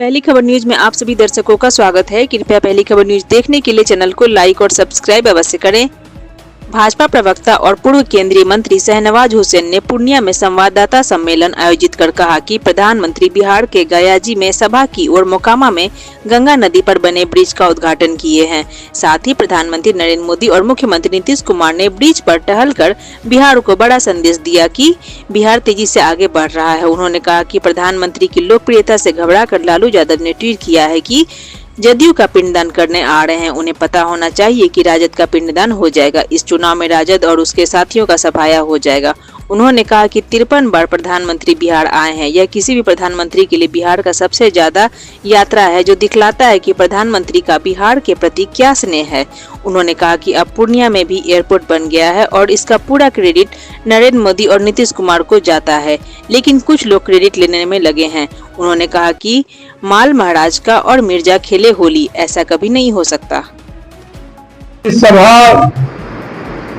पहली खबर न्यूज में आप सभी दर्शकों का स्वागत है। कृपया पहली खबर न्यूज देखने के लिए चैनल को लाइक और सब्सक्राइब अवश्य करें। भाजपा प्रवक्ता और पूर्व केंद्रीय मंत्री शहनवाज हुसैन ने पूर्णिया में संवाददाता सम्मेलन आयोजित कर कहा कि प्रधानमंत्री बिहार के गयाजी में सभा की और मोकामा में गंगा नदी पर बने ब्रिज का उद्घाटन किए हैं। साथ ही प्रधानमंत्री नरेंद्र मोदी और मुख्यमंत्री नीतीश कुमार ने ब्रिज पर टहलकर बिहार को बड़ा संदेश दिया कि बिहार तेजी से आगे बढ़ रहा है। उन्होंने कहा कि प्रधानमंत्री की लोकप्रियता से घबराकर लालू यादव ने ट्वीट किया है कि जदयू का पिंडदान करने आ रहे हैं। उन्हें पता होना चाहिए कि राजद का पिंडदान हो जाएगा। इस चुनाव में राजद और उसके साथियों का सफाया हो जाएगा। उन्होंने कहा कि 53 बार प्रधानमंत्री बिहार आए हैं। यह किसी भी प्रधानमंत्री के लिए बिहार का सबसे ज्यादा यात्रा है, जो दिखलाता है कि प्रधानमंत्री का बिहार के प्रति क्या स्नेह है। उन्होंने कहा कि अब पूर्णिया में भी एयरपोर्ट बन गया है और इसका पूरा क्रेडिट नरेंद्र मोदी और नीतीश कुमार को जाता है, लेकिन कुछ लोग क्रेडिट लेने में लगे हैं। उन्होंने कहा कि माल महाराज का और मिर्जा खेले होली, ऐसा कभी नहीं हो सकता। इस सभा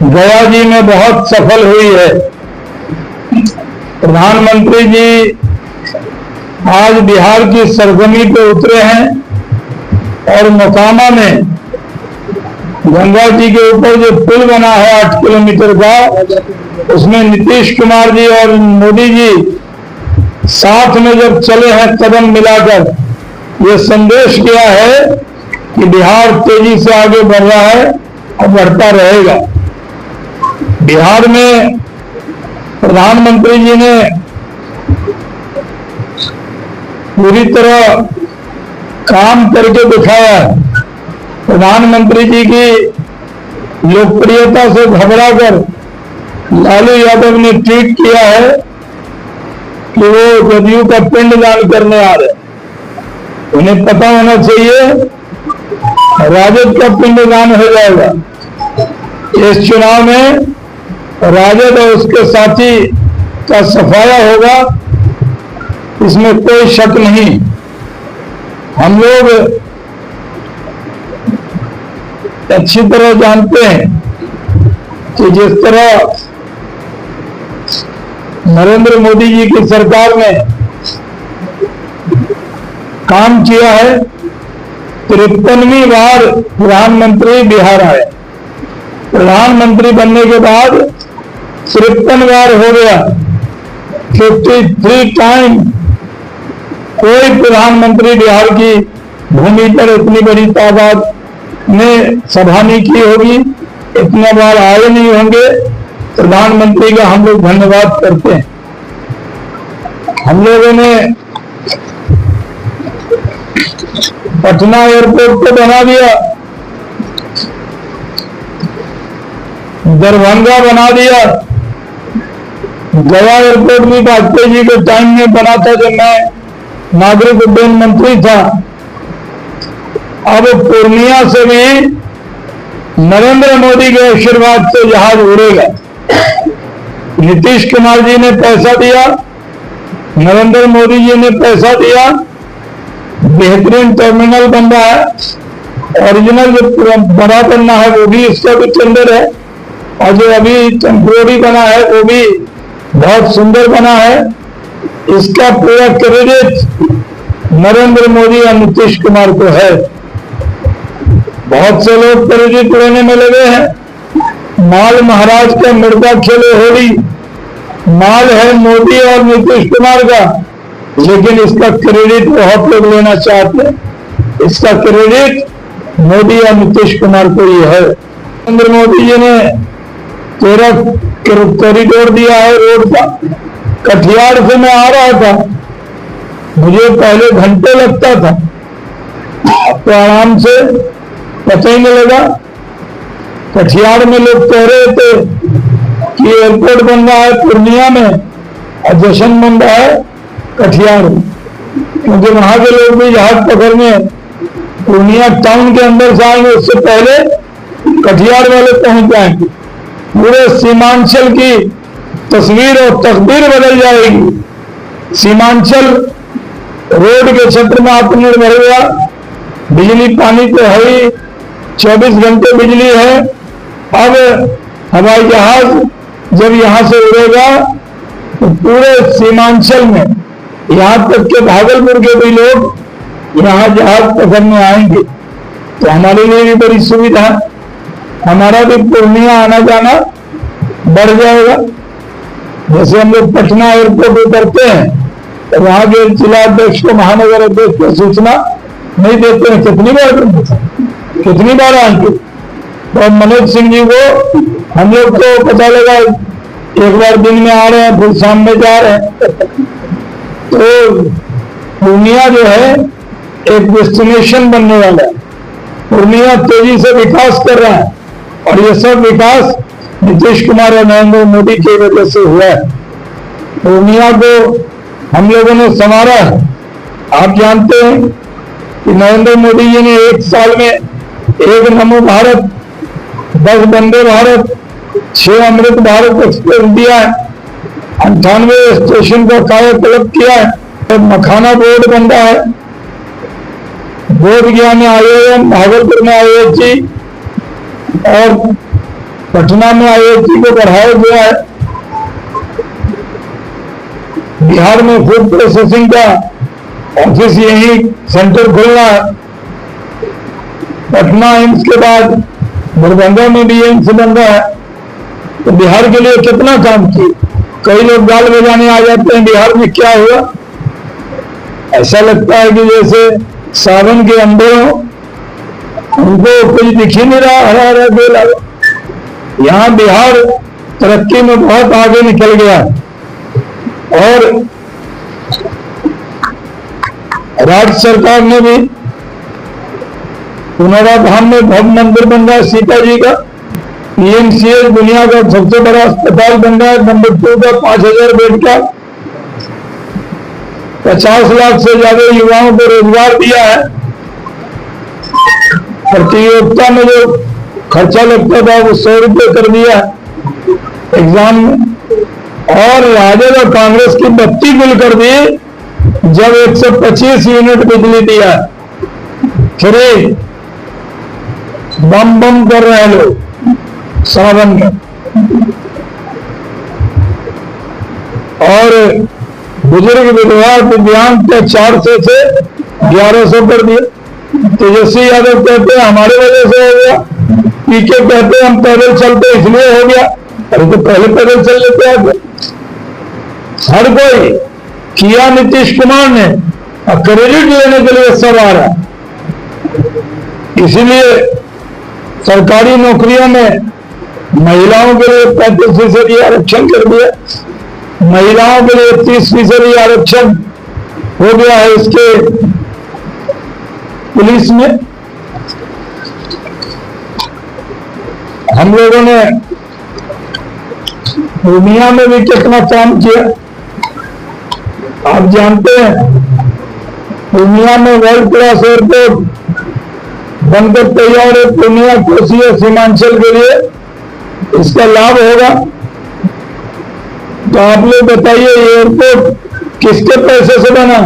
गया जी में बहुत सफल हुई है। प्रधानमंत्री जी आज बिहार की सरजमी पे उतरे हैं और मोकामा में गंगा जी के ऊपर जो पुल बना है 8 किलोमीटर का, उसमें नीतीश कुमार जी और मोदी जी साथ में जब चले हैं कदम मिलाकर, ये संदेश किया है कि बिहार तेजी से आगे बढ़ रहा है और बढ़ता रहेगा। बिहार में प्रधानमंत्री जी ने पूरी तरह काम करके दिखाया है। प्रधानमंत्री जी की लोकप्रियता से घबराकर लालू यादव ने ट्वीट किया है कि वो जदयू का पिंडदान करने आ रहे। उन्हें पता होना चाहिए राजद का पिंडदान हो जाएगा। इस चुनाव में राजद और उसके साथी का सफाया होगा, इसमें कोई शक नहीं। हम लोग अच्छी तरह जानते हैं कि जिस तरह नरेंद्र मोदी जी की सरकार ने काम किया है, 53वीं बार प्रधानमंत्री बिहार आए। प्रधानमंत्री बनने के बाद 53 बार हो गया। 53 टाइम कोई प्रधानमंत्री बिहार की भूमि पर इतनी बड़ी तादाद में सभा नहीं की होगी, इतना बार आए नहीं होंगे। प्रधानमंत्री का हम लोग धन्यवाद करते हैं। हम लोगों ने पटना एयरपोर्ट को बना दिया, दरभंगा बना दिया, गया एयरपोर्ट भी वाजपेयी जी के टाइम में बना था जब मैं नागरिक उड्डयन मंत्री था। अब पूर्णिया से भी नरेंद्र मोदी के आशीर्वाद से जहाज उड़ेगा। नीतीश कुमार जी ने पैसा दिया, नरेंद्र मोदी जी ने पैसा दिया, बेहतरीन टर्मिनल बन रहा है। ओरिजिनल जो बड़ा बनना है वो भी इसका भी टेंडर है, और जो अभी टेम्पोररी बना है वो भी बहुत सुंदर बना है। इसका पूरा क्रेडिट नरेंद्र मोदी और नीतीश कुमार को है। बहुत से लोग क्रेडिट लेने में लगे हैं। माल महाराज का मिर्जा खेले होली, माल है मोदी और नीतीश कुमार का, लेकिन इसका क्रेडिट बहुत लोग लेना चाहते हैं। इसका क्रेडिट मोदी और नीतीश कुमार को ही है। नरेंद्र मोदी जी ने 13 कॉरिडोर दिया है रोड का। कटिहार से मैं आ रहा था, मुझे पहले घंटे लगता था, अब तो आराम से पता ही नहीं लगा। कटिहार में लोग कह रहे थे कि एयरपोर्ट बन रहा है पूर्णिया में और जश्न मन रहा है कटिहार में, क्योंकि वहां के लोग भी जहाज पकड़ने पूर्णिया टाउन के अंदर से आएंगे, उससे पहले कटिहार वाले पहुंच जाएंगे। पूरे सीमांचल की तस्वीर और तकदीर बदल जाएगी। सीमांचल रोड के क्षेत्र में आत्मनिर्भर हुआ। बिजली पानी तो है ही, 24 घंटे बिजली है। अब हवाई जहाज जब यहां से उड़ेगा तो पूरे सीमांचल में, यहां तक के भागलपुर के भी लोग यहाँ जहाज पकड़ने आएंगे तो हमारे लिए भी बड़ी सुविधा, हमारा भी पूर्णिया आना जाना बढ़ जाएगा। जैसे हम लोग पटना एयरपोर्ट उतरते हैं तो वहां के जिलाध्यक्ष को, महानगर अध्यक्ष को सूचना नहीं देते हैं, कितनी बार आएंगे। तो मनोज सिंह जी को हम लोग को पता लगा, एक बार दिन में आ रहे हैं, फिर शाम में जा रहे हैं। तो पूर्णिया जो है एक डेस्टिनेशन बनने वाला है। पूर्णिया तेजी से विकास कर रहा है और ये सब विकास नीतीश कुमार और नरेंद्र मोदी की वजह से हुआ है। पूर्णिया को हम लोगों ने संवारा है। आप जानते हैं कि नरेंद्र मोदी जी ने एक साल में 1 नमो भारत, 10 वंदे भारत, 6 अमृत भारत एक्सप्रेस दिया है, 98 स्टेशन का कायाकल्प किया है, मखाना बोर्ड बन रहा है, बोध गया में IIM, भागलपुर में IIT और पटना में IIT को बढ़ाया गया है। बिहार में फूड प्रोसेसिंग का ऑफिस यही सेंटर खुलना है। पटना एम्स के बाद दरभंगा में भी एम्स बन रहा है। तो बिहार के लिए कितना काम किए। कई लोग गाल बजाने आ जाते हैं बिहार में क्या हुआ। ऐसा लगता है कि जैसे सावन के अंदर हो, उनको कुछ दिख ही नहीं रहा, हरा हरा बेल आ गया। यहाँ बिहार तरक्की में बहुत आगे निकल गया और राज्य सरकार ने भी पुनराधाम में भव्य मंदिर बन रहा है सीता जी का। PMCH दुनिया का सबसे बड़ा अस्पताल बन रहा है, नंबर 2 का, 5000 बेड का, 50 लाख से ज्यादा युवाओं को रोजगार दिया है। प्रतियोगिता में जो खर्चा लगता था वो 100 रुपये कर दिया एग्जाम में। और राजद और कांग्रेस की बत्ती गुल कर दी जब 125 यूनिट बिजली दिया। फ्री बम बम कर रहे हैं लोग सावन में। और बुजुर्ग विधवा दिव्यांग के 400 से 1100 कर दिया। तेजस्वी यादव कहते हैं हमारे वजह से हो गया, पीके कहते हैं हम पैदल चलते इसलिए हो गया। अरे तो पहले पैदल चल लेते हैं। हर कोई किया नीतीश कुमार ने, और क्रेडिट लेने के लिए सब आ रहा है। इसीलिए सरकारी नौकरियों में महिलाओं के लिए 35% आरक्षण कर दिया, महिलाओं के लिए 30% आरक्षण हो गया है इसके पुलिस में। हम लोगों ने पूर्णिया में भी कितना काम किया आप जानते हैं। पूर्णिया में वर्ल्ड क्लास एयरपोर्ट बनकर तैयार है। पूर्णिया, कोसी और सीमांचल के लिए इसका लाभ होगा। तो आप लोग बताइए एयरपोर्ट किसके पैसे से बना?